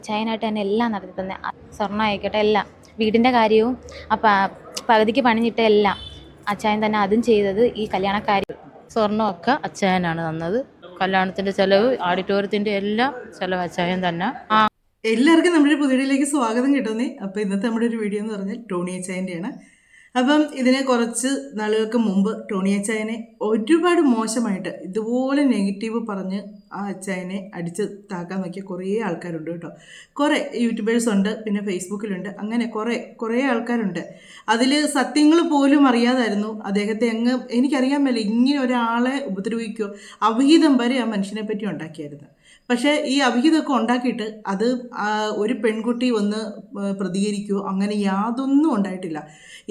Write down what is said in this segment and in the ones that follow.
അച്ചായനായിട്ട് തന്നെ എല്ലാം നടത്തി തന്നെ. സ്വർണ്ണം ആയിക്കോട്ടെ എല്ലാം, വീടിൻ്റെ കാര്യവും പകുതിക്ക് പണിഞ്ഞിട്ട് എല്ലാം അച്ചായൻ തന്നെ അതും ചെയ്തത്. ഈ കല്യാണക്കാരി സ്വർണ്ണമൊക്കെ അച്ചായനാണ് തന്നത്. കല്യാണത്തിൻ്റെ ചിലവ്, ഓഡിറ്റോറിയത്തിൻ്റെ എല്ലാം ചിലവ് അച്ചായൻ തന്നെ. എല്ലാവർക്കും നമ്മുടെ പുതിയയിലേക്ക് സ്വാഗതം കിട്ടുന്നേ. അപ്പോൾ ഇന്നത്തെ നമ്മുടെ ഒരു വീഡിയോ എന്ന് പറഞ്ഞാൽ ടോണി അച്ചായൻ്റെയാണ്. അപ്പം ഇതിനെ കുറച്ച് നാളുകൾക്ക് മുമ്പ് ടോണി അച്ചായനെ ഒരുപാട് മോശമായിട്ട് ഇതുപോലെ നെഗറ്റീവ് പറഞ്ഞ് ആ അച്ചായനെ അടിച്ച് താക്കാൻ നോക്കിയ കുറേ ആൾക്കാരുണ്ട് കേട്ടോ. കുറേ യൂട്യൂബേഴ്സ് ഉണ്ട്, പിന്നെ ഫേസ്ബുക്കിലുണ്ട്, അങ്ങനെ കുറേ ആൾക്കാരുണ്ട്. അതിൽ സത്യങ്ങൾ പോലും അറിയാതായിരുന്നു അദ്ദേഹത്തെ എനിക്കറിയാൻ മേല ഇങ്ങനെ ഒരാളെ ഉപദ്രവിക്കുകയോ അവിഹിതം വരെ ആ മനുഷ്യനെ പറ്റി ഉണ്ടാക്കിയായിരുന്നു. പക്ഷേ ഈ അവിഹിതമൊക്കെ ഉണ്ടാക്കിയിട്ട് അത് ഒരു പെൺകുട്ടി വന്ന് പ്രതികരിക്കുകയോ അങ്ങനെ യാതൊന്നും ഉണ്ടായിട്ടില്ല.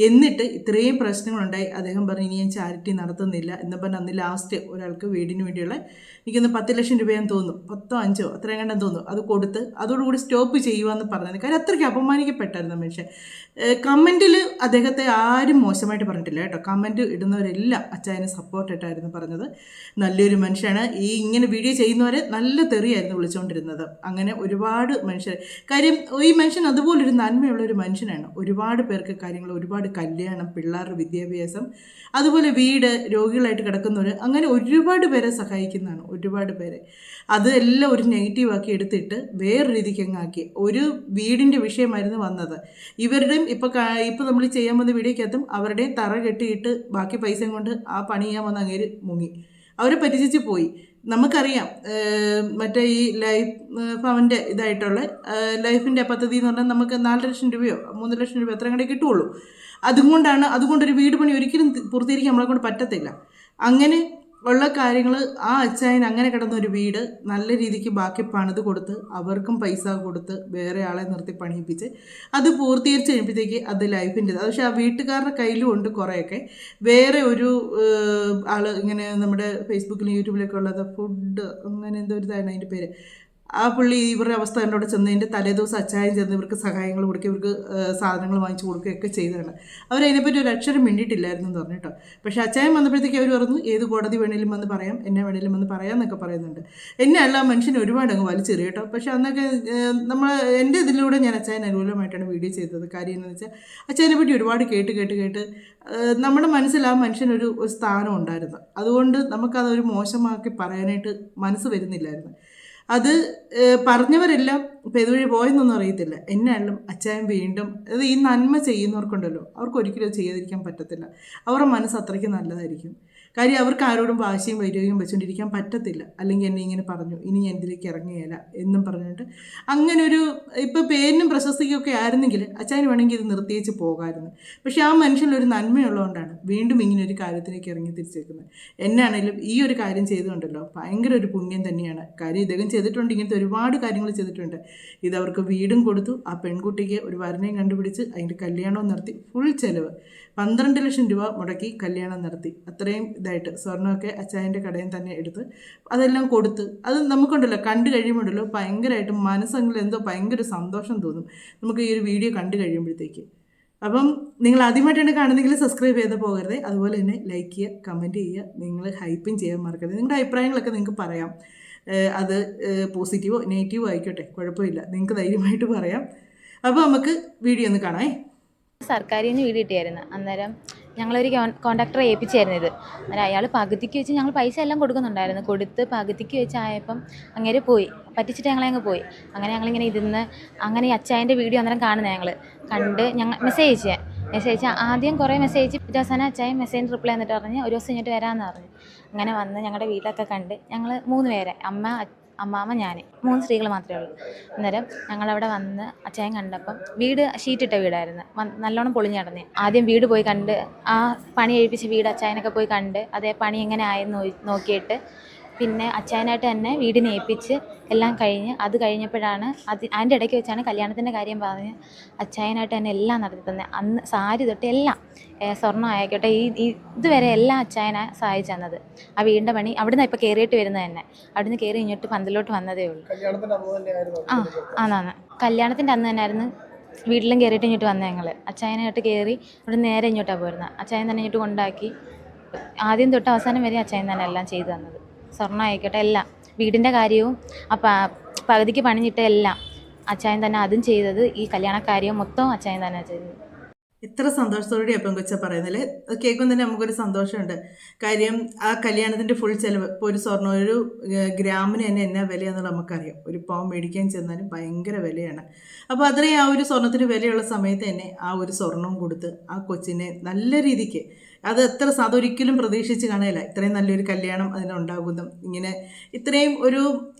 എന്നിട്ട് ഇത്രയും പ്രശ്നങ്ങളുണ്ടായി. അദ്ദേഹം പറഞ്ഞു ഇനി ഞാൻ ചാരിറ്റി നടത്തുന്നില്ല എന്ന് പറഞ്ഞ് അന്ന് ലാസ്റ്റ് ഒരാൾക്ക് വീടിന് വേണ്ടിയുള്ള എനിക്കൊന്ന് 10 ലക്ഷം രൂപയെന്ന് തോന്നുന്നു, 10 5 അത്രയും കണ്ടെന്ന് തോന്നുന്നു, അത് കൊടുത്ത് അതോടുകൂടി സ്റ്റോപ്പ് ചെയ്യുവാന്ന് പറഞ്ഞത്. കാര്യം അത്രയ്ക്ക് അപമാനിക്കപ്പെട്ടായിരുന്നു മനുഷ്യൻ. കമൻറ്റിൽ അദ്ദേഹത്തെ ആരും മോശമായിട്ട് പറഞ്ഞിട്ടില്ല കേട്ടോ. കമൻറ്റ് ഇടുന്നവരെല്ലാം അച്ചായനെ സപ്പോർട്ടായിട്ടായിരുന്നു പറഞ്ഞത്. നല്ലൊരു മനുഷ്യനാണ്. ഇങ്ങനെ വീഡിയോ ചെയ്യുന്നവരെ നല്ല തെറിയായിരുന്നു വിളിച്ചുകൊണ്ടിരുന്നത്. അങ്ങനെ ഒരുപാട് മനുഷ്യർ, കാര്യം ഈ മനുഷ്യൻ അതുപോലൊരു നന്മയുള്ളൊരു മനുഷ്യനാണ്. ഒരുപാട് പേർക്ക് കാര്യങ്ങൾ, ഒരുപാട് കല്യാണം, പിള്ളേരുടെ വിദ്യാഭ്യാസം, അതുപോലെ വീട്, രോഗികളായിട്ട് കിടക്കുന്നവർ, അങ്ങനെ ഒരുപാട് പേരെ സഹായിക്കുന്നതാണ്. ഒരുപാട് പേരെ അതെല്ലാം ഒരു നെഗറ്റീവാക്കി എടുത്തിട്ട് വേറെ രീതിക്ക് അങ്ങാക്കി. ഒരു വീടിൻ്റെ വിഷയമായിരുന്നു വന്നത്. ഇവരുടെയും ഇപ്പോൾ നമ്മൾ ചെയ്യാൻ വന്ന വീഡിയോക്കകത്തും അവരുടെയും തറ കെട്ടിയിട്ട് ബാക്കി പൈസയും കൊണ്ട് ആ പണി ചെയ്യാൻ വന്ന അങ്ങേര് മുങ്ങി. അവരെ പറ്റിച്ച് പോയി. നമുക്കറിയാം മറ്റേ ഈ ലൈഫ് ഭവൻ്റെ ഇതായിട്ടുള്ള ലൈഫിൻ്റെ പദ്ധതി എന്ന് പറഞ്ഞാൽ നമുക്ക് 4 ലക്ഷം രൂപയോ 3 ലക്ഷം രൂപയോ എത്ര കണ്ടേ കിട്ടുള്ളൂ. അതുകൊണ്ടൊരു വീട് പണി ഒരിക്കലും പൂർത്തീകരിക്കാൻ നമ്മളെ കൊണ്ട് പറ്റത്തില്ല. അങ്ങനെ ഉള്ള കാര്യങ്ങൾ ആ അച്ചായൻ അങ്ങനെ കിടന്നൊരു വീട് നല്ല രീതിക്ക് ബാക്കി പണിത് കൊടുത്ത് അവർക്കും പൈസ കൊടുത്ത് വേറെ ആളെ നിർത്തി പണിയിപ്പിച്ച് അത് പൂർത്തീകരിച്ച് കഴിയുമ്പോഴത്തേക്ക് അത് ലൈഫിൻ്റെ. പക്ഷേ ആ വീട്ടുകാരുടെ കയ്യിലും ഉണ്ട് കുറേയൊക്കെ. വേറെ ഒരു ആൾ ഇങ്ങനെ നമ്മുടെ ഫേസ്ബുക്കിലും യൂട്യൂബിലൊക്കെ ഉള്ളത് ഫുഡ് അങ്ങനെ എന്തോ ഒരു ഇതാണ് അതിൻ്റെ പേര്. ആ പുള്ളി ഇവരുടെ അവസ്ഥ എന്നോട് ചെന്നതിൻ്റെ തലേദിവസം അച്ചായൻ ചെന്ന് ഇവർക്ക് സഹായങ്ങൾ കൊടുക്കുക, ഇവർക്ക് സാധനങ്ങൾ വാങ്ങിച്ചു കൊടുക്കുകയൊക്കെ ചെയ്തതാണ്. അവരതിനെപ്പറ്റി ഒരു അക്ഷരം മിണ്ടിയിട്ടില്ലായിരുന്നു എന്ന് പറഞ്ഞു കേട്ടോ. പക്ഷേ അച്ചായൻ വന്നപ്പോഴത്തേക്ക് അവർ പറഞ്ഞു ഏത് കോടതി വേണേലും വന്ന് പറയാം, എന്നെ വേണേലും വന്ന് പറയാമെന്നൊക്കെ പറയുന്നുണ്ട്. എന്നെ അല്ല മനുഷ്യനെ ഒരുപാട് അങ്ങ് വലിച്ചെറിയ കേട്ടോ. പക്ഷേ അന്നൊക്കെ എൻ്റെ ഇതിലൂടെ ഞാൻ അച്ചായൻ അനുകൂലമായിട്ടാണ് വീഡിയോ ചെയ്തത്. കാര്യം എന്ന് വെച്ചാൽ അച്ചായനെ പറ്റി ഒരുപാട് കേട്ട് നമ്മുടെ മനസ്സിൽ ആ മനുഷ്യനൊരു സ്ഥാനം ഉണ്ടായിരുന്നു. അതുകൊണ്ട് നമുക്കതൊരു മോശമാക്കി പറയാനായിട്ട് മനസ്സ് വരുന്നില്ലായിരുന്നു. അത് പറഞ്ഞവരെല്ലാം ഇപ്പം ഇതുവഴി പോയെന്നൊന്നും അറിയത്തില്ല. എന്നാലും അച്ചായൻ വീണ്ടും അത് ഈ നന്മ ചെയ്യുന്നവർക്കുണ്ടല്ലോ, അവർക്ക് ഒരിക്കലും ചെയ്യാതിരിക്കാൻ പറ്റത്തില്ല. അവരുടെ മനസ്സ് അത്രയ്ക്ക് നല്ലതായിരിക്കും. കാര്യം അവർക്ക് ആരോടും വാശിയും വൈരാഗ്യം വെച്ചുകൊണ്ടിരിക്കാൻ പറ്റത്തില്ല. അല്ലെങ്കിൽ എന്നെ ഇങ്ങനെ പറഞ്ഞു, ഇനി ഞാൻ ഇതിലേക്ക് ഇറങ്ങിയല്ല എന്നും പറഞ്ഞുകൊണ്ട് അങ്ങനെ ഒരു ഇപ്പോൾ പേരിനും പ്രശസ്തിക്കൊക്കെ ആയിരുന്നെങ്കിൽ അച്ചായന് വേണമെങ്കിൽ ഇത് നിർത്തിയേച്ച് പോകാമായിരുന്നു. പക്ഷേ ആ മനുഷ്യനൊരു നന്മയുള്ളതുകൊണ്ടാണ് വീണ്ടും ഇങ്ങനെ ഒരു കാര്യത്തിലേക്ക് ഇറങ്ങി തിരിച്ചേക്കുന്നത്. എന്നാണേലും ഈ ഒരു കാര്യം ചെയ്തുകൊണ്ടല്ലോ ഭയങ്കര ഒരു പുണ്യം തന്നെയാണ്. കാര്യം ഇദ്ദേഹം ചെയ്തിട്ടുണ്ട്, ഇങ്ങനത്തെ ഒരുപാട് കാര്യങ്ങൾ ചെയ്തിട്ടുണ്ട്. ഇതവർക്ക് വീടും കൊടുത്തു, ആ പെൺകുട്ടിക്ക് ഒരു വരനെയും കണ്ടുപിടിച്ച് അതിൻ്റെ കല്യാണവും നടത്തി. ഫുൾ ചെലവ് 12 ലക്ഷം രൂപ മുടക്കി കല്യാണം നടത്തി. അത്രയും ഇതായിട്ട് സ്വർണ്ണമൊക്കെ അച്ചായൻ്റെ കടയിൽ തന്നെ എടുത്ത് അതെല്ലാം കൊടുത്ത് അത് നമുക്കുണ്ടല്ലോ കണ്ടു കഴിയുമ്പോഴല്ലോ ഭയങ്കരമായിട്ട് മനസ്സെങ്കിലും എന്തോ ഭയങ്കര സന്തോഷം തോന്നും നമുക്ക് ഈ ഒരു വീഡിയോ കണ്ടു കഴിയുമ്പോഴത്തേക്ക്. അപ്പം നിങ്ങൾ ആദ്യമായിട്ടാണ് കാണുന്നതെങ്കിൽ സബ്സ്ക്രൈബ് ചെയ്ത് പോകരുത്. അതുപോലെ തന്നെ ലൈക്ക് ചെയ്യുക, കമൻറ്റ് ചെയ്യുക, നിങ്ങൾ ഹൈപ്പും ചെയ്യാൻ മറക്കരുത്. നിങ്ങളുടെ അഭിപ്രായങ്ങളൊക്കെ നിങ്ങൾക്ക് പറയാം. അത് പോസിറ്റീവോ നെഗറ്റീവോ ആയിക്കോട്ടെ, കുഴപ്പമില്ല, നിങ്ങൾക്ക് ധൈര്യമായിട്ട് പറയാം. അപ്പോൾ നമുക്ക് വീഡിയോ ഒന്ന് കാണാം. സർക്കാരിൽ നിന്ന് വീട് കിട്ടിയായിരുന്നു. അന്നേരം ഞങ്ങളൊരു കോൺട്രാക്ടറെ ഏൽപ്പിച്ചായിരുന്നു ഇത്. അന്നേരം അയാൾ പകുതിക്ക് വെച്ച് ഞങ്ങൾ പൈസ എല്ലാം കൊടുക്കുന്നുണ്ടായിരുന്നു. കൊടുത്ത് പകുതിക്ക് വെച്ചായപ്പം അങ്ങനെ പോയി, പറ്റിച്ചിട്ട് ഞങ്ങളങ്ങ് പോയി. അങ്ങനെ ഞങ്ങളിങ്ങനെ ഇരുന്ന് അങ്ങനെ ഈ അച്ചായൻ്റെ വീഡിയോ അന്നേരം കാണുന്നത് കണ്ട് ഞങ്ങൾ മെസ്സേജ് അയച്ചാൽ ആദ്യം കുറേ മെസ്സേജ് പിറ്റേ അവസാനം അച്ചായൻ മെസ്സേജിന് റിപ്ലൈ എന്നിട്ട് പറഞ്ഞ് ഒരു ദിവസം ഇങ്ങോട്ട് വരാമെന്ന് പറഞ്ഞു. അങ്ങനെ വന്ന് ഞങ്ങളുടെ വീട്ടിലൊക്കെ കണ്ട് ഞങ്ങൾ 3 പേരെ, അമ്മാമ്മ ഞാൻ 3 സ്ത്രീകൾ മാത്രമേ ഉള്ളൂ. അന്നേരം ഞങ്ങളവിടെ വന്ന് അച്ചായൻ കണ്ടപ്പം വീട് ഷീറ്റിട്ട വീടായിരുന്നു, നല്ലോണം പൊളിഞ്ഞ് കിടന്നേ. ആദ്യം വീട് പോയി കണ്ട് ആ പണി കഴിപ്പിച്ച വീട് അച്ചായനൊക്കെ പോയി കണ്ട് അതേ പണി എങ്ങനെ ആയെന്ന് നോക്കിയിട്ട് പിന്നെ അച്ചായനായിട്ട് തന്നെ വീടിനെ ഏൽപ്പിച്ച് എല്ലാം കഴിഞ്ഞ് അത് കഴിഞ്ഞപ്പോഴാണ് അതിൻ്റെ ഇടയ്ക്ക് വെച്ചാണ് കല്യാണത്തിൻ്റെ കാര്യം പറഞ്ഞ് അച്ചായനായിട്ട് തന്നെ എല്ലാം നടത്തി തന്നെ. അന്ന് സാരി തൊട്ട് എല്ലാം, സ്വർണ്ണം ആയിക്കോട്ടെ, ഇതുവരെ എല്ലാം അച്ചായനെ സഹായിച്ചു തന്നത്. ആ വീടിൻ്റെ പണി അവിടുന്ന് ഇപ്പോൾ കയറിയിട്ട് വരുന്നത് തന്നെ, അവിടുന്ന് കയറി ഇങ്ങോട്ട് പന്തലോട്ട് വന്നതേ ഉള്ളൂ. ആന്നാന്ന് കല്യാണത്തിൻ്റെ അന്ന് തന്നെ ആയിരുന്നു വീട്ടിലും കയറിയിട്ട് ഇങ്ങോട്ട് വന്നത്. ഞങ്ങൾ അച്ചായനായിട്ട് കയറി അവിടെ നേരെ ഇങ്ങോട്ടാണ് പോരുന്നത്. അച്ചായൻ തന്നെ ഇങ്ങോട്ട് കൊണ്ടാക്കി ആദ്യം തൊട്ട് അവസാനം വരെ അച്ചായൻ തന്നെ എല്ലാം ചെയ്തു തന്നത്. സ്വർണ്ണം ആയിക്കോട്ടെ എല്ലാം, വീടിൻ്റെ കാര്യവും പകുതിക്ക് പണിഞ്ഞിട്ട് എല്ലാം അച്ചായൻ തന്നെ അതും ചെയ്തത്. ഈ കല്യാണക്കാര്യം മൊത്തം അച്ചായൻ തന്നെ ചെയ്തത്. എത്ര സന്തോഷത്തോടെയാണ് പെങ്കൊച്ച പറയുന്നല്ലേ. അത് കേൾക്കുമ്പോൾ തന്നെ നമുക്കൊരു സന്തോഷമുണ്ട്. കാര്യം ആ കല്യാണത്തിൻ്റെ ഫുൾ ചിലവ് ഇപ്പോൾ ഒരു സ്വർണ്ണം ഒരു ഗ്രാമിന് തന്നെ എന്നാ വിലയാണെന്നുള്ളത് നമുക്കറിയാം. ഒരു പവൻ മേടിക്കാൻ ചെന്നാലും ഭയങ്കര വിലയാണ്. അപ്പോൾ അത്രയും ആ ഒരു സ്വർണ്ണത്തിന് വിലയുള്ള സമയത്ത് തന്നെ ആ ഒരു സ്വർണം കൊടുത്ത് ആ കൊച്ചിനെ നല്ല രീതിക്ക് അത് അതൊരിക്കലും പ്രതീക്ഷിച്ച് കാണുകയില്ല. ഇത്രയും നല്ലൊരു കല്യാണം അതിനുണ്ടാകുന്നു. ഇങ്ങനെ ഇത്രയും ഒരു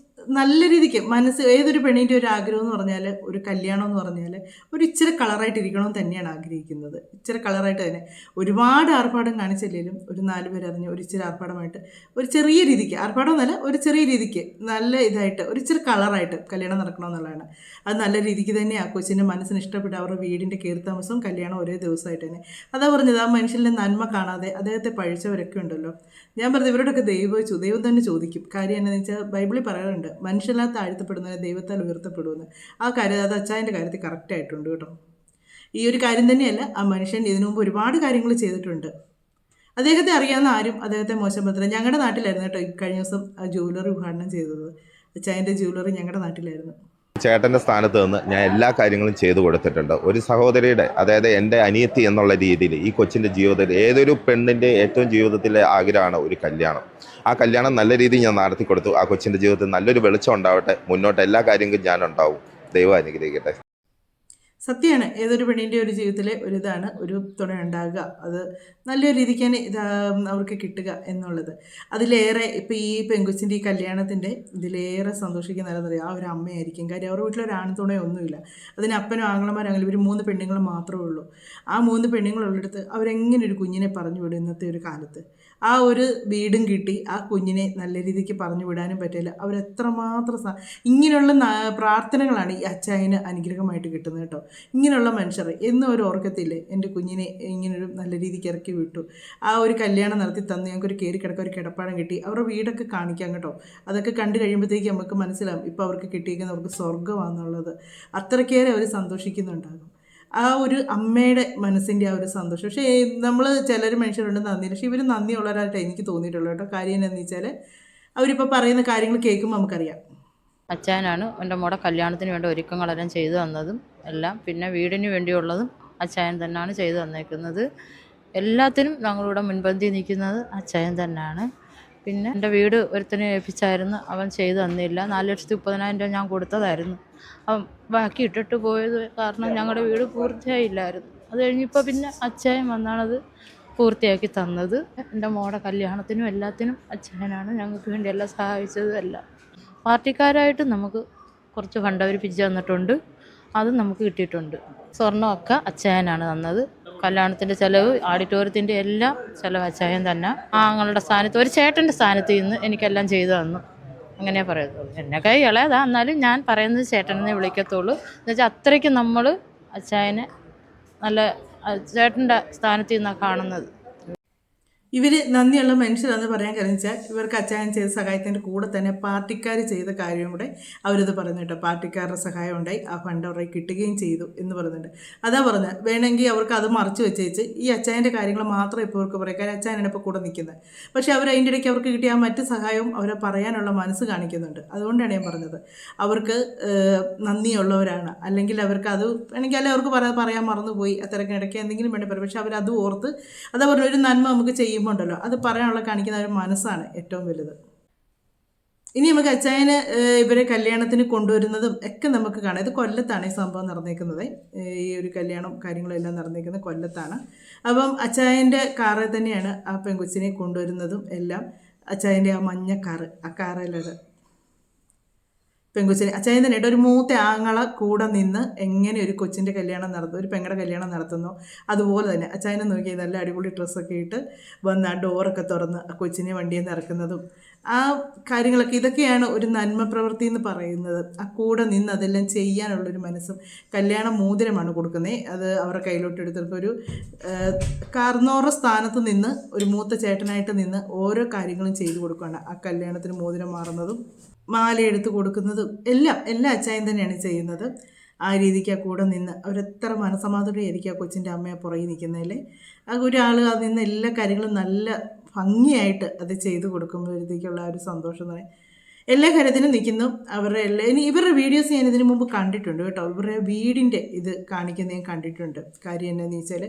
നല്ല രീതിക്ക് ഏതൊരു പെണ്ണിൻ്റെ ഒരു ആഗ്രഹം എന്ന് പറഞ്ഞാൽ ഒരു കല്യാണം എന്ന് പറഞ്ഞാൽ ഒരു ഇച്ചിരി കളറായിട്ട് ഇരിക്കണമെന്ന് തന്നെയാണ് ആഗ്രഹിക്കുന്നത്. ഇച്ചിരി കളറായിട്ട് തന്നെ ഒരുപാട് ആർഭാടം കാണിച്ചില്ലെങ്കിലും ഒരു 4 പേരറിഞ്ഞ് ഒരു ഇച്ചിരി ആർഭാടമായിട്ട് ഒരു ചെറിയ രീതിക്ക്, ആർഭാടം എന്നല്ല ഒരു ചെറിയ രീതിക്ക് നല്ല ഇതായിട്ട് ഒരു ഇച്ചിരി കളറായിട്ട് കല്യാണം നടക്കണമെന്നുള്ളതാണ്. അത് നല്ല രീതിക്ക് തന്നെ ആ കൊച്ചിൻ്റെ മനസ്സിന് ഇഷ്ടപ്പെട്ട് അവരുടെ വീടിൻ്റെ കയറിത്താമസവും കല്യാണം ഒരേ ദിവസമായിട്ട് തന്നെ. അതാ പറഞ്ഞത്, ആ മനുഷ്യൻ്റെ നന്മ കാണാതെ അദ്ദേഹത്തെ പഴിച്ചവരൊക്കെ ഉണ്ടല്ലോ. ഞാൻ പറഞ്ഞത് ഇവരോടൊക്കെ ദൈവം തന്നെ ചോദിക്കും. കാര്യം എന്താണെന്ന് വെച്ചാൽ ബൈബിളിൽ പറയാറുണ്ട്, മനുഷ്യനാൽ താഴ്ത്തപ്പെടുന്നവരെ ദൈവത്താൽ ഉയർത്തപ്പെടുമെന്ന്. ആ കാര്യം അത് അച്ചായൻ്റെ കാര്യത്തിൽ കറക്റ്റായിട്ടുണ്ട് കേട്ടോ. ഈ ഒരു കാര്യം തന്നെയല്ല, ആ മനുഷ്യൻ ഇതിനു മുമ്പ് ഒരുപാട് കാര്യങ്ങൾ ചെയ്തിട്ടുണ്ട്. അദ്ദേഹത്തെ അറിയാവുന്ന ആരും അദ്ദേഹത്തെ മോശം പറ്റില്ല. ഞങ്ങളുടെ നാട്ടിലായിരുന്നു കേട്ടോ കഴിഞ്ഞ ദിവസം ആ ജ്വല്ലറി ഉദ്ഘാടനം ചെയ്തത്. അച്ചായൻ്റെ ജ്വല്ലറി ഞങ്ങളുടെ നാട്ടിലായിരുന്നു. ചേട്ടൻ്റെ സ്ഥാനത്ത് നിന്ന് ഞാൻ എല്ലാ കാര്യങ്ങളും ചെയ്തു കൊടുത്തിട്ടുണ്ട്. ഒരു സഹോദരിയുടെ, അതായത് എൻ്റെ അനിയത്തി എന്നുള്ള രീതിയിൽ ഈ കൊച്ചിൻ്റെ ജീവിതത്തിൽ ഏതൊരു പെണ്ണിൻ്റെ ഏറ്റവും ജീവിതത്തിലെ ആഗ്രഹമാണ് ഒരു കല്യാണം. ആ കല്യാണം നല്ല രീതിയിൽ ഞാൻ നടത്തി കൊടുത്തു. ആ കൊച്ചിൻ്റെ ജീവിതത്തിൽ നല്ലൊരു വെളിച്ചം ഉണ്ടാവട്ടെ. മുന്നോട്ട് എല്ലാ കാര്യങ്ങളും ഞാനുണ്ടാവും. ദൈവം അനുഗ്രഹിക്കട്ടെ. സത്യമാണ്, ഏതൊരു പെണ്ണിൻ്റെ ഒരു ജീവിതത്തിലെ ഒരിതാണ് ഒരു തുണ ഉണ്ടാകുക, അത് നല്ലൊരു രീതിക്ക് തന്നെ അവർക്ക് കിട്ടുക എന്നുള്ളത്. അതിലേറെ ഇപ്പോൾ ഈ പെങ്കൊച്ചിൻ്റെ ഈ കല്യാണത്തിൻ്റെ ഇതിലേറെ സന്തോഷിക്കുന്ന ആ ഒരു അമ്മയായിരിക്കും. കാര്യം അവരുടെ വീട്ടിലൊരു ആൺതുണയൊന്നുമില്ല. അതിന് അപ്പനും ആങ്ങളമാരും ഇവർ 3 പെണ്ണുങ്ങൾ മാത്രമേ ഉള്ളൂ. ആ 3 പെണ്ണുങ്ങളുള്ളിടത്ത് അവരെങ്ങനെ ഒരു കുഞ്ഞിനെ പറഞ്ഞു വിടും ഇന്നത്തെ ഒരു കാലത്ത്? ആ ഒരു വീടും കിട്ടി ആ കുഞ്ഞിനെ നല്ല രീതിക്ക് പറഞ്ഞു വിടാനും പറ്റില്ല. അവരെത്രമാത്രം ഇങ്ങനെയുള്ള പ്രാർത്ഥനകളാണ് ഈ അച്ചായന് അനുഗ്രഹമായിട്ട് കിട്ടുന്നത് കേട്ടോ. ഇങ്ങനെയുള്ള മനുഷ്യർ എന്നും ഒരു ഓർക്കത്തില്ലേ, എൻ്റെ കുഞ്ഞിനെ ഇങ്ങനൊരു നല്ല രീതിക്ക് ഇറക്കി വിട്ടു, ആ ഒരു കല്യാണം നടത്തി തന്ന് ഞങ്ങൾക്കൊരു കയറി കിടക്കാൻ ഒരു കിടപ്പാടം കിട്ടി, അവരുടെ വീടൊക്കെ കാണിക്കാം കേട്ടോ. അതൊക്കെ കണ്ടു കഴിയുമ്പോഴത്തേക്ക് നമുക്ക് മനസ്സിലാവും ഇപ്പോൾ അവർക്ക് കിട്ടിയിരിക്കുന്ന അവർക്ക് സ്വർഗ്ഗമാണെന്നുള്ളത്. അത്രയ്ക്കേറെ അവർ സന്തോഷിക്കുന്നുണ്ടാകും. ആ ഒരു അമ്മയുടെ മനസ്സിൻ്റെ ആ ഒരു സന്തോഷം. പക്ഷേ നമ്മൾ ചിലർ മനുഷ്യരുണ്ട് നന്ദി, പക്ഷേ ഇവർ നന്ദിയുള്ളവരായിട്ട് എനിക്ക് തോന്നിയിട്ടുള്ളൂ കേട്ടോ. കാര്യം എന്താണെന്ന് വെച്ചാൽ അവരിപ്പോൾ പറയുന്ന കാര്യങ്ങൾ കേൾക്കുമ്പോൾ നമുക്കറിയാം. അച്ചായനാണ് എൻ്റെ മോടെ കല്യാണത്തിന് വേണ്ട ഒരുക്കങ്ങളെല്ലാം ചെയ്തു തന്നതും എല്ലാം. പിന്നെ വീടിന് വേണ്ടിയുള്ളതും അച്ചായൻ തന്നെയാണ് ചെയ്തു തന്നേക്കുന്നത്. എല്ലാത്തിനും ഞങ്ങളിവിടെ മുൻപന്തി നിൽക്കുന്നത് അച്ചായൻ തന്നെയാണ്. പിന്നെ എൻ്റെ വീട് ഒരുത്തനെ ഏൽപ്പിച്ചായിരുന്നു, അവൻ ചെയ്തു തന്നില്ല. 4,30,000 രൂപ ഞാൻ കൊടുത്തതായിരുന്നു. അവൻ ബാക്കി ഇട്ടിട്ട് പോയത് കാരണം ഞങ്ങളുടെ വീട് പൂർത്തിയായില്ലായിരുന്നു. അത് കഴിഞ്ഞിപ്പോൾ പിന്നെ അച്ചായൻ വന്നാണത് പൂർത്തിയാക്കി തന്നത്. എൻ്റെ മോടെ കല്യാണത്തിനും എല്ലാത്തിനും അച്ചായനാണ് ഞങ്ങൾക്ക് വേണ്ടി എല്ലാം സഹായിച്ചതും എല്ലാം. പാർട്ടിക്കാരായിട്ട് നമുക്ക് കുറച്ച് ഫണ്ട് അവർ പിരിച്ചു തന്നിട്ടുണ്ട്, അതും നമുക്ക് കിട്ടിയിട്ടുണ്ട്. സ്വർണ്ണമൊക്കെ അച്ചായനാണ് തന്നത്. കല്യാണത്തിൻ്റെ ചിലവ്, ഓഡിറ്റോറിയത്തിൻ്റെ എല്ലാം ചിലവ് അച്ചായൻ തന്നെ. ആങ്ങളുടെ സ്ഥാനത്ത്, ഒരു ചേട്ടൻ്റെ സ്ഥാനത്ത് നിന്ന് എനിക്കെല്ലാം ചെയ്തു തന്നു. അങ്ങനെ പറയത്തുള്ളൂ. എന്നെക്കാൾ ഇളയതാ, എന്നാലും ഞാൻ പറയുന്നത് ചേട്ടനെന്നേ വിളിക്കത്തുള്ളൂ. എന്നുവെച്ചാൽ അത്രയ്ക്ക് നമ്മൾ അച്ചായനെ നല്ല ചേട്ടൻ്റെ സ്ഥാനത്ത് നിന്നാണ് കാണുന്നത്. ഇവർ നന്ദിയുള്ള മനുഷ്യരാണെന്ന് പറയാൻ കഴിഞ്ഞാൽ ഇവർക്ക് അച്ചായൻ ചെയ്ത സഹായത്തിൻ്റെ കൂടെ തന്നെ പാർട്ടിക്കാർ ചെയ്ത കാര്യം കൂടെ അവരിത് പറഞ്ഞു കേട്ടോ. പാർട്ടിക്കാരുടെ സഹായം ഉണ്ടായി, ആ ഫണ്ട് അവരെ കിട്ടുകയും ചെയ്തു എന്ന് പറയുന്നുണ്ട്. അതാ പറഞ്ഞത്, വേണമെങ്കിൽ അവർക്ക് അത് മറച്ചു വെച്ചേച്ച് ഈ അച്ചായൻ്റെ കാര്യങ്ങൾ മാത്രം ഇപ്പോൾ അവർക്ക് പറയാം. കാര്യം അച്ചായനാണ് ഇപ്പോൾ കൂടെ നിൽക്കുന്നത്. പക്ഷേ അവർ അതിൻ്റെ ഇടയ്ക്ക് അവർക്ക് കിട്ടിയ ആ മറ്റ് സഹായവും അവരെ പറയാനുള്ള മനസ്സ് കാണിക്കുന്നുണ്ട്. അതുകൊണ്ടാണ് ഞാൻ പറഞ്ഞത് അവർക്ക് നന്ദിയുള്ളവരാണ്. അല്ലെങ്കിൽ അവർക്ക് അത് വേണമെങ്കിൽ അല്ലെ അവർക്ക് പറയാൻ മറന്നുപോയി, അത്രയ്ക്ക് ഇടയ്ക്ക് എന്തെങ്കിലും വേണ്ടി പറയും. പക്ഷെ അവരത് ഓർത്ത് അതാ പറഞ്ഞ ഒരു നന്മ നമുക്ക് ചെയ്യുമ്പോൾ ഉണ്ടല്ലോ, അത് പറയാനുള്ള കാണിക്കുന്ന ഒരു മനസ്സാണ് ഏറ്റവും വലുത്. ഇനി നമുക്ക് അച്ചായന് ഇവരെ കല്യാണത്തിന് കൊണ്ടുവരുന്നതും ഒക്കെ നമുക്ക് കാണാം. ഇത് കൊല്ലത്താണ് ഈ സംഭവം നടന്നേക്കുന്നത്. ഈ ഒരു കല്യാണം കാര്യങ്ങളെല്ലാം നടന്നേക്കുന്നത് കൊല്ലത്താണ്. അപ്പം അച്ചായൻ്റെ കാറിൽ തന്നെയാണ് ആ പെൺകൊച്ചിനെ കൊണ്ടുവരുന്നതും എല്ലാം. അച്ചായൻ്റെ ആ മഞ്ഞ കാറ്, ആ കാറിലത് പെൺകൊച്ചിനെ അച്ചായൻ തന്നെ ഒരു മൂത്ത ആങ്ങളെ കൂടെ നിന്ന് എങ്ങനെ ഒരു കൊച്ചിൻ്റെ കല്യാണം നടത്തുന്നു, ഒരു പെങ്ങളുടെ കല്യാണം നടത്തുന്നു, അതുപോലെ തന്നെ അച്ചായനെ നോക്കി നല്ല അടിപൊളി ഡ്രസ്സൊക്കെ ഇട്ട് വന്ന് ആ ഡോറൊക്കെ തുറന്ന് ആ കൊച്ചിനെ വണ്ടിയിൽ നിന്ന് ഇറക്കുന്നതും ആ കാര്യങ്ങളൊക്കെ, ഇതൊക്കെയാണ് ഒരു നന്മ പ്രവൃത്തി എന്ന് പറയുന്നത്. ആ കൂടെ നിന്ന് അതെല്ലാം ചെയ്യാനുള്ളൊരു മനസ്സും. കല്യാണം മോതിരമാണ് കൊടുക്കുന്നത്, അത് അവരുടെ കയ്യിലോട്ട് എടുത്തിട്ട് ഒരു കാർന്നോറ സ്ഥാനത്ത് നിന്ന് ഒരു മൂത്ത ചേട്ടനായിട്ട് നിന്ന് ഓരോ കാര്യങ്ങളും ചെയ്തു കൊടുക്കുകയാണ്. ആ കല്യാണത്തിന് മോതിരം മാറുന്നതും മാലയെടുത്ത് കൊടുക്കുന്നതും എല്ലാം അച്ചായൻ തന്നെയാണ് ചെയ്യുന്നത്. ആ രീതിക്ക് ആ കൂടെ നിന്ന് അവരെത്ര മനസ്സമാധാനമായിരിക്കും ആ കൊച്ചിൻ്റെ അമ്മയെ പുറകെ നിൽക്കുന്നതല്ലേ. ആ ഒരാൾ അത് നിന്ന് എല്ലാ കാര്യങ്ങളും നല്ല ഭംഗിയായിട്ട് അത് ചെയ്തു കൊടുക്കുമ്പോഴത്തേക്കുള്ള ആ ഒരു സന്തോഷം എന്ന് പറയും എല്ലാ കാര്യത്തിനും നിൽക്കുന്നു. അവരുടെ ഇവരുടെ വീഡിയോസ് ഞാൻ ഇതിനു മുമ്പ് കണ്ടിട്ടുണ്ട് കേട്ടോ. ഇവരുടെ വീടിൻ്റെ ഇത് കാണിക്കുന്നത് ഞാൻ കണ്ടിട്ടുണ്ട്. കാര്യം എന്നാന്ന് വെച്ചാൽ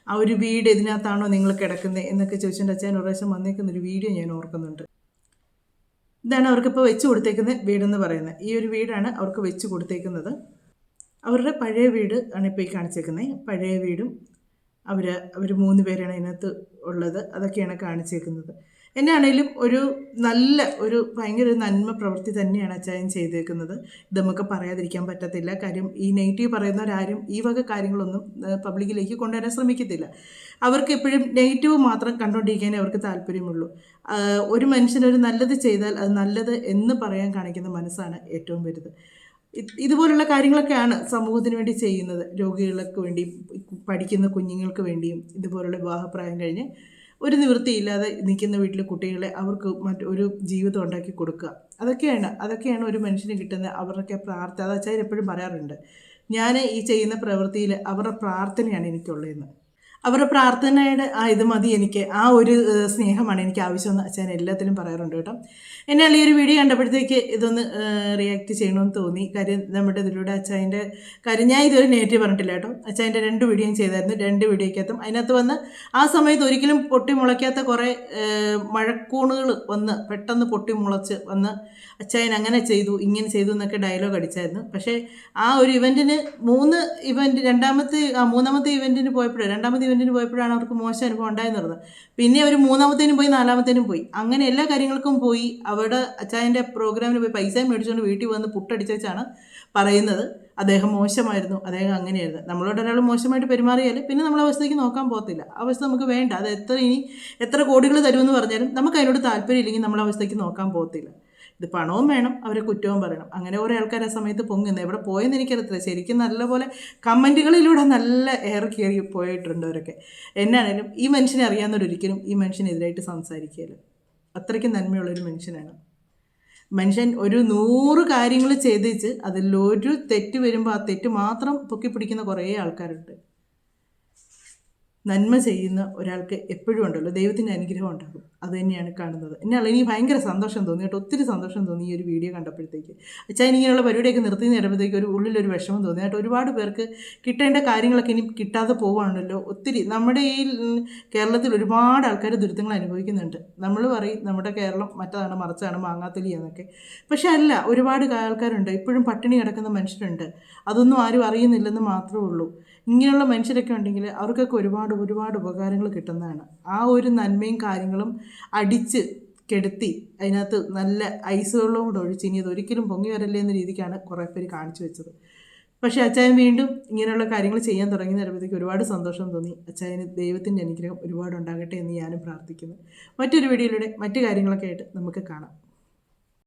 ആ ഒരു വീട് ഇതിനകത്താണോ നിങ്ങൾ കിടക്കുന്നത് എന്നൊക്കെ ചോദിച്ചിട്ട് അച്ഛൻ ഒരു പ്രാവശ്യം വന്നേക്കുന്നൊരു വീഡിയോ ഞാൻ ഓർക്കുന്നുണ്ട്. ഇതാണ് അവർക്കിപ്പോൾ വെച്ച് കൊടുത്തേക്കുന്ന വീടെന്ന് പറയുന്നത്. ഈ ഒരു വീടാണ് അവർക്ക് വെച്ച് കൊടുത്തേക്കുന്നത്. അവരുടെ പഴയ വീട് ആണ് ഇപ്പോൾ ഈ കാണിച്ചേക്കുന്നത്. പഴയ വീടും അവർ 3 പേരാണ് അതിനകത്ത് ഉള്ളത്. അതൊക്കെയാണ് കാണിച്ചേക്കുന്നത്. എന്നാണേലും ഒരു ഭയങ്കര നന്മ പ്രവൃത്തി തന്നെയാണ് അച്ചായൻ ചെയ്തേക്കുന്നത്. ഇത് നമുക്ക് പറയാതിരിക്കാൻ പറ്റത്തില്ല. കാര്യം ഈ നെഗറ്റീവ് പറയുന്നവരാരും ഈ വക കാര്യങ്ങളൊന്നും പബ്ലിക്കിലേക്ക് കൊണ്ടുവരാൻ ശ്രമിക്കത്തില്ല. അവർക്ക് എപ്പോഴും നെഗറ്റീവ് മാത്രം കണ്ടുകൊണ്ടിരിക്കാനേ അവർക്ക് താല്പര്യമുള്ളൂ. ഒരു മനുഷ്യനൊരു നല്ലത് ചെയ്താൽ അത് നല്ലത് എന്ന് പറയാൻ കാണിക്കുന്ന മനസ്സാണ് ഏറ്റവും വലുത്. ഇതുപോലുള്ള കാര്യങ്ങളൊക്കെയാണ് സമൂഹത്തിന് വേണ്ടി ചെയ്യുന്നത്. രോഗികൾക്ക് വേണ്ടി, പഠിക്കുന്ന കുഞ്ഞുങ്ങൾക്ക് വേണ്ടിയും, ഇതുപോലുള്ള വിവാഹപ്രായം കഴിഞ്ഞ് ഒരു നിവൃത്തിയില്ലാതെ നിൽക്കുന്ന വീട്ടിലെ കുട്ടികളെ അവർക്ക് ഒരു ജീവിതം ഉണ്ടാക്കി കൊടുക്കുക. അതൊക്കെയാണ് ഒരു മനുഷ്യന് കിട്ടുന്ന അവരുടെ പ്രാർത്ഥന. അത് അച്ചായൻ എപ്പോഴും പറയാറുണ്ട്, ഞാൻ ഈ ചെയ്യുന്ന പ്രവൃത്തിയിൽ അവരുടെ പ്രാർത്ഥനയാണ് എനിക്കുള്ളതെന്ന്. അവരുടെ പ്രാർത്ഥനയുടെ ഇത് മതി എനിക്ക്, ആ ഒരു സ്നേഹമാണ് എനിക്ക് ആവശ്യമെന്ന് അച്ഛൻ എല്ലാത്തിലും പറയാറുണ്ട് കേട്ടോ. എന്നാൽ ഈ ഒരു വീഡിയോ കണ്ടപ്പോഴത്തേക്ക് ഇതൊന്ന് റിയാക്ട് ചെയ്യണമെന്ന് തോന്നി. കാര്യം നമ്മുടെ ഇതിലൂടെ അച്ഛൻ്റെ കാര്യം ഞാൻ ഇതൊരു നെഗറ്റീവ് പറഞ്ഞിട്ടില്ല കേട്ടോ. അച്ഛൻ്റെ 2 വീഡിയോയും ചെയ്തായിരുന്നു. 2 വീഡിയോയ്ക്കകത്തും അതിനകത്ത് വന്ന് ആ സമയത്ത് ഒരിക്കലും പൊട്ടി മുളയ്ക്കാത്ത കുറേ മഴക്കൂണുകൾ വന്ന് പെട്ടെന്ന് പൊട്ടി മുളച്ച് വന്ന് അച്ഛൻ അങ്ങനെ ചെയ്തു ഇങ്ങനെ ചെയ്തു എന്നൊക്കെ ഡയലോഗ് അടിച്ചായിരുന്നു. പക്ഷേ ആ ഒരു ഇവൻറ്റിന് 3 ഇവൻറ്റ് മൂന്നാമത്തെ ഇവൻറ്റിന് പോയപ്പോഴാണ് അവർക്ക് മോശം അനുഭവം ഉണ്ടായിരുന്നത്. പിന്നെ അവർ 3ാമത്തേനും പോയി 4ാമത്തേനും പോയി. അങ്ങനെ എല്ലാ കാര്യങ്ങൾക്കും പോയി. അവിടെ അച്ചായൻ്റെ പ്രോഗ്രാമിന് പോയി പൈസ മേടിച്ചുകൊണ്ട് വീട്ടിൽ വന്ന് പുട്ടടിച്ചാണ് പറയുന്നത് അദ്ദേഹം മോശമായിരുന്നു, അദ്ദേഹം അങ്ങനെയായിരുന്നു. നമ്മളോട് ഒരാൾ മോശമായിട്ട് പെരുമാറിയാൽ പിന്നെ നമ്മൾ അവസ്ഥയ്ക്ക് നോക്കാൻ പോകത്തില്ല. അവസ്ഥ നമുക്ക് വേണ്ട. അത് എത്ര കോടികൾ തരുമെന്ന് പറഞ്ഞാലും നമുക്ക് അതിനോട് താല്പര്യം ഇല്ലെങ്കിൽ നമ്മൾ അവസ്ഥയ്ക്ക് നോക്കാൻ പോകത്തില്ല. ഇത് പണവും വേണം, അവരെ കുറ്റവും പറയണം. അങ്ങനെ കുറേ ആൾക്കാർ ആ സമയത്ത് പൊങ്ങുന്നത് എവിടെ പോയെന്ന് എനിക്കറിയത്തില്ല. ശരിക്കും നല്ലപോലെ കമൻറ്റുകളിലൂടെ നല്ല എയർ കയറി പോയിട്ടുണ്ട് അവരൊക്കെ. എന്നാണേലും ഈ മനുഷ്യനെ അറിയാവുന്നവരൊരിക്കലും ഈ മനുഷ്യനെതിരായിട്ട് സംസാരിക്കുകയില്ല. അത്രയ്ക്ക് നന്മയുള്ളൊരു മനുഷ്യനാണ്. മനുഷ്യൻ ഒരു 100 കാര്യങ്ങൾ ചെയ്തിച്ച് അതിലൊരു തെറ്റ് വരുമ്പോൾ ആ തെറ്റ് മാത്രം പൊക്കിപ്പിടിക്കുന്ന കുറേ ആൾക്കാരുണ്ട്. നന്മ ചെയ്യുന്ന ഒരാൾക്ക് എപ്പോഴും ഉണ്ടല്ലോ ദൈവത്തിൻ്റെ അനുഗ്രഹം ഉണ്ടാകും. അത് തന്നെയാണ് കാണുന്നത്. എന്നാൽ എനിക്ക് ഭയങ്കര സന്തോഷം തോന്നി കേട്ടോ. ഒത്തിരി സന്തോഷം തോന്നി ഈ ഒരു വീഡിയോ കണ്ടപ്പോഴത്തേക്ക്. അച്ഛൻ ഇങ്ങനെയുള്ള പരിപാടിയൊക്കെ നിർത്തി നേടുമ്പോഴത്തേക്ക് ഉള്ളിലൊരു വിഷമം തോന്നി കേട്ടോ. ഒരുപാട് പേർക്ക് കിട്ടേണ്ട കാര്യങ്ങളൊക്കെ ഇനി കിട്ടാതെ പോവുകയാണല്ലോ. ഒത്തിരി നമ്മുടെ ഈ കേരളത്തിൽ ഒരുപാട് ആൾക്കാർ ദുരിതങ്ങൾ അനുഭവിക്കുന്നുണ്ട്. നമ്മൾ പറയും നമ്മുടെ കേരളം മറ്റതാണ് മറിച്ചാണ് മാങ്ങാത്തൊലി എന്നൊക്കെ. പക്ഷെ അല്ല, ഒരുപാട് ആൾക്കാരുണ്ട് ഇപ്പോഴും പട്ടിണി കിടക്കുന്ന മനുഷ്യരുണ്ട്. അതൊന്നും ആരും അറിയുന്നില്ലെന്ന് മാത്രമേ ഉള്ളൂ. ഇങ്ങനെയുള്ള മനുഷ്യരൊക്കെ ഉണ്ടെങ്കിൽ അവർക്കൊക്കെ ഒരുപാട് ഉപകാരങ്ങൾ കിട്ടുന്നതാണ്. ആ ഒരു നന്മയും കാര്യങ്ങളും അടിച്ച് കെടുത്തി അതിനകത്ത് നല്ല ഐസ് വെള്ളവും കൂടെ ഒഴിച്ച് ഇനി അതൊരിക്കലും പൊങ്ങി വരല്ലേ എന്ന രീതിക്കാണ് കുറേ പേര് കാണിച്ചു വെച്ചത്. പക്ഷേ അച്ചായൻ വീണ്ടും ഇങ്ങനെയുള്ള കാര്യങ്ങൾ ചെയ്യാൻ തുടങ്ങി നേരത്തേക്ക് ഒരുപാട് സന്തോഷം തോന്നി. അച്ചായന് ദൈവത്തിൻ്റെ അനുഗ്രഹം ഒരുപാട് ഉണ്ടാകട്ടെ എന്ന് ഞാനും പ്രാർത്ഥിക്കുന്നു. മറ്റൊരു വീഡിയോയിലൂടെ മറ്റു കാര്യങ്ങളൊക്കെ ആയിട്ട് നമുക്ക് കാണാം.